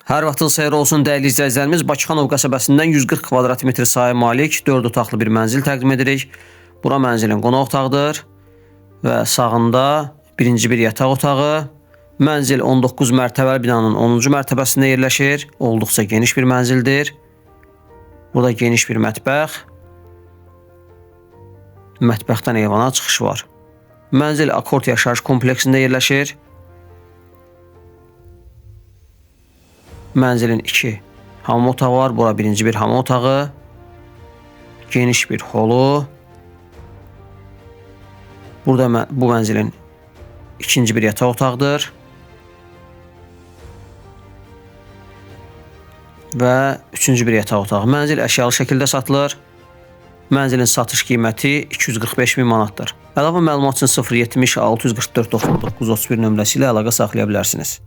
Hər vaxtınız xeyir olsun dəyərli izləyicilərimiz. Bakıxanov qəsəbəsindən 140 kvadrat metr sahəyə malik 4 otaqlı bir mənzil təqdim edirik. Bura mənzilin qonaq otağıdır və sağında birinci bir yataq otağı. Mənzil 19 mərtəbəli binanın 10-cu mərtəbəsində yerləşir. Olduqca geniş bir mənzildir. Burada geniş bir mətbəx. Mətbəxdən eyvana çıxış var. Mənzil akord yaşayış kompleksində yerləşir. Mənzilin 2 hamam otağı var. Bura birinci bir hamam otağı. Geniş bir holu. Burada bu mənzilin ikinci bir yataq otağıdır. Və üçüncü bir yataq otağı. Mənzil əşyalı şəkildə satılır. Mənzilin satış qiyməti 245 min manatdır. Əlavə məlumat üçün 070 644 99 31 nömrəsi ilə əlaqə saxlaya bilərsiniz.